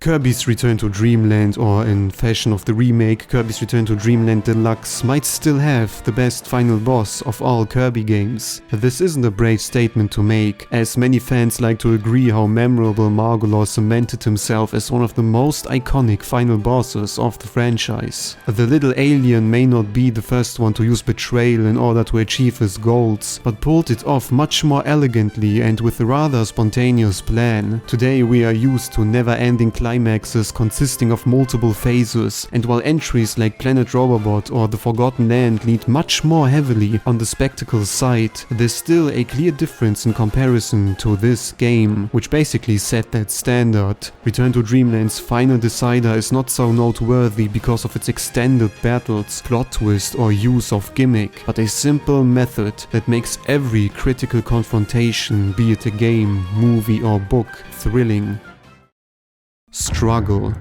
Kirby's Return to Dreamland, or in fashion of the remake, Kirby's Return to Dreamland Deluxe, might still have the best final boss of all Kirby games. This isn't a brave statement to make, as many fans like to agree how memorable Margolor cemented himself as one of the most iconic final bosses of the franchise. The little alien may not be the first one to use Betrayal in order to achieve his goals, but pulled it off much more elegantly and with a rather spontaneous plan. Today we are used to never-ending climaxes consisting of multiple phases, and while entries like Planet Robobot or The Forgotten Land lean much more heavily on the spectacle side, there's still a clear difference in comparison to this game, which basically set that standard. Return to Dreamland's final decider is not so noteworthy because of its extended battles, plot twist or use of gimmick, but a simple method that makes every critical confrontation, be it a game, movie or book, thrilling. Struggle.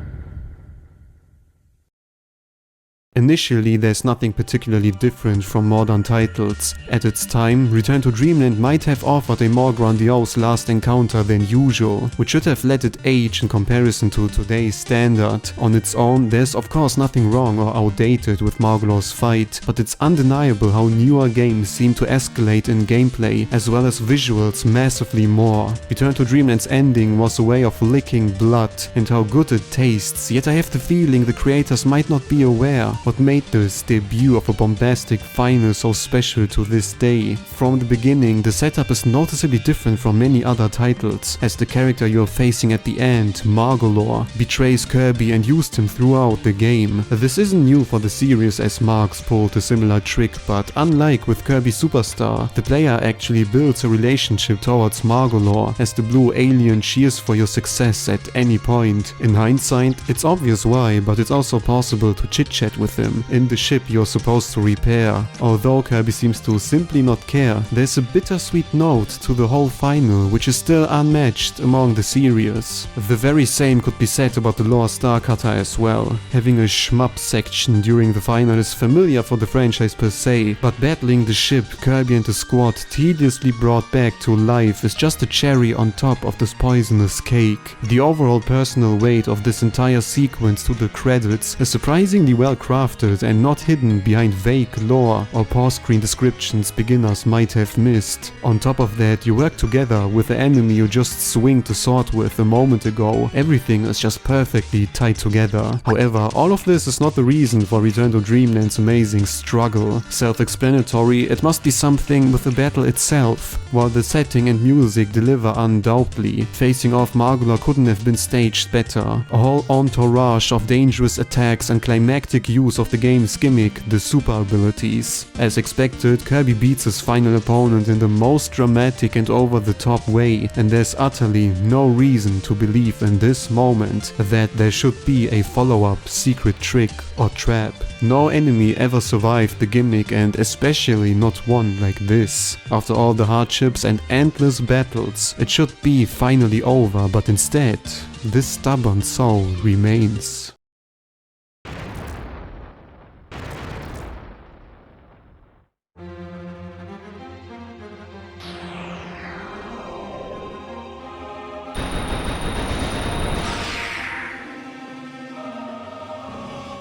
Initially, there's nothing particularly different from modern titles. At its time, Return to Dreamland might have offered a more grandiose last encounter than usual, which should have let it age in comparison to today's standard. On its own, there's of course nothing wrong or outdated with Margolor's fight, but it's undeniable how newer games seem to escalate in gameplay as well as visuals massively more. Return to Dreamland's ending was a way of licking blood and how good it tastes, yet I have the feeling the creators might not be aware what made this debut of a bombastic final so special to this day. From the beginning, the setup is noticeably different from many other titles, as the character you're facing at the end, Margolor, betrays Kirby and used him throughout the game. This isn't new for the series, as Marx pulled a similar trick, but unlike with Kirby Superstar, the player actually builds a relationship towards Margolor, as the blue alien cheers for your success at any point. In hindsight, it's obvious why, but it's also possible to chit-chat with him in the ship you're supposed to repair. Although Kirby seems to simply not care, there's a bittersweet note to the whole final which is still unmatched among the series. The very same could be said about the lore Star Cutter as well. Having a shmup section during the final is familiar for the franchise per se, but battling the ship Kirby and the squad tediously brought back to life is just a cherry on top of this poisonous cake. The overall personal weight of this entire sequence to the credits is surprisingly well crafted and not hidden behind vague lore or pause screen descriptions beginners might have missed. On top of that, you work together with the enemy you just swinged the sword with a moment ago. Everything is just perfectly tied together. However, all of this is not the reason for Return to Dreamland's amazing struggle. Self-explanatory, it must be something with the battle itself. While the setting and music deliver undoubtedly, facing off Margolor couldn't have been staged better. A whole entourage of dangerous attacks and climactic use of the game's gimmick, the super abilities. As expected, Kirby beats his final opponent in the most dramatic and over-the-top way, and there's utterly no reason to believe in this moment that there should be a follow-up secret trick or trap. No enemy ever survived the gimmick, and especially not one like this. After all the hardships and endless battles, it should be finally over, but instead, this stubborn soul remains.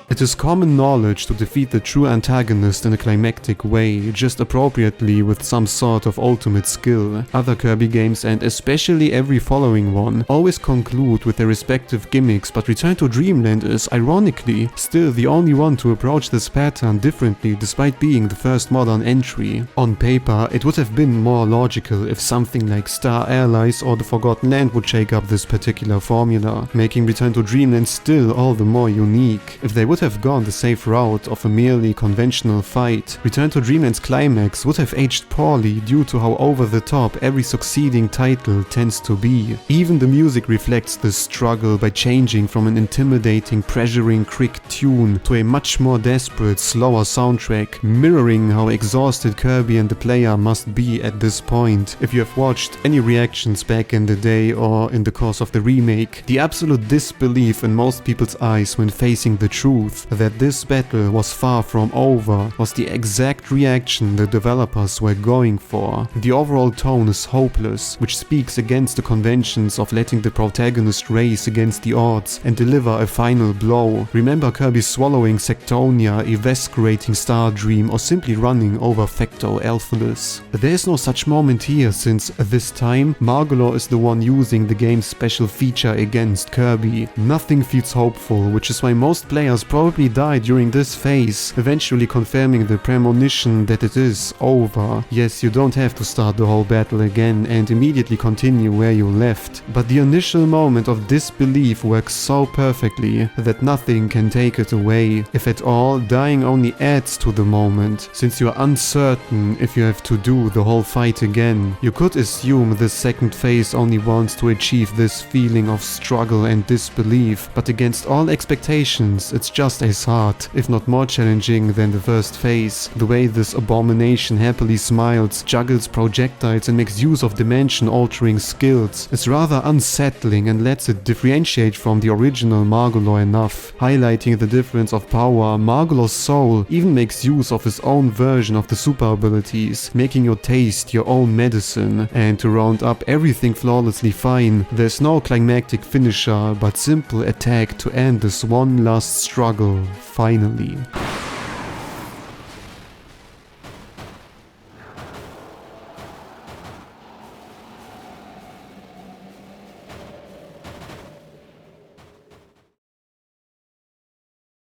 It is common knowledge to defeat the true antagonist in a climactic way, just appropriately with some sort of ultimate skill. Other Kirby games, and especially every following one, always conclude with their respective gimmicks, but Return to Dreamland is, ironically, still the only one to approach this pattern differently despite being the first modern entry. On paper, it would have been more logical if something like Star Allies or The Forgotten Land would shake up this particular formula, making Return to Dreamland still all the more unique. If they would have gone the safe route of a merely conventional fight, Return to Dreamland's climax would have aged poorly due to how over-the-top every succeeding title tends to be. Even the music reflects this struggle by changing from an intimidating, pressuring quick tune to a much more desperate, slower soundtrack, mirroring how exhausted Kirby and the player must be at this point. If you have watched any reactions back in the day or in the course of the remake, the absolute disbelief in most people's eyes when facing the truth truth that this battle was far from over was the exact reaction the developers were going for. The overall tone is hopeless, which speaks against the conventions of letting the protagonist race against the odds and deliver a final blow. Remember Kirby swallowing Sectonia, eviscerating Stardream, or simply running over Facto Elphalus. There is no such moment here, since this time Margolor is the one using the game's special feature against Kirby. Nothing feels hopeful, which is why most players probably die during this phase, eventually confirming the premonition that it is over. Yes, you don't have to start the whole battle again and immediately continue where you left, but the initial moment of disbelief works so perfectly that nothing can take it away. If at all, dying only adds to the moment, since you are uncertain if you have to do the whole fight again. You could assume this second phase only wants to achieve this feeling of struggle and disbelief, but against all expectations, it's just as hard, if not more challenging than the first phase. The way this abomination happily smiles, juggles projectiles and makes use of dimension-altering skills is rather unsettling and lets it differentiate from the original Margolor enough. Highlighting the difference of power, Margolor's soul even makes use of his own version of the super abilities, making you taste your own medicine. And to round up everything flawlessly fine, there's no climactic finisher, but simple attack to end this one last struggle, finally.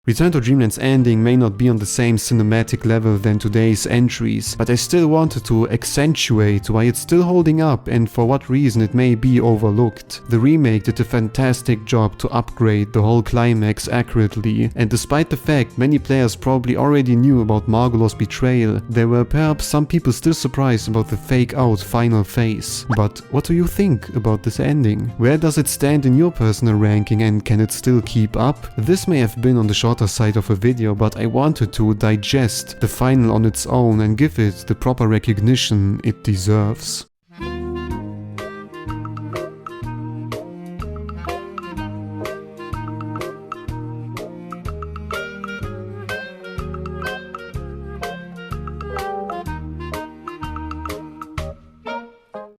Return to Dreamland's ending may not be on the same cinematic level than today's entries, but I still wanted to accentuate why it's still holding up and for what reason it may be overlooked. The remake did a fantastic job to upgrade the whole climax accurately, and despite the fact many players probably already knew about Margolor's betrayal, there were perhaps some people still surprised about the fake-out final phase. But what do you think about this ending? Where does it stand in your personal ranking, and can it still keep up? This may have been on the short side of a video, but I wanted to digest the final on its own and give it the proper recognition it deserves.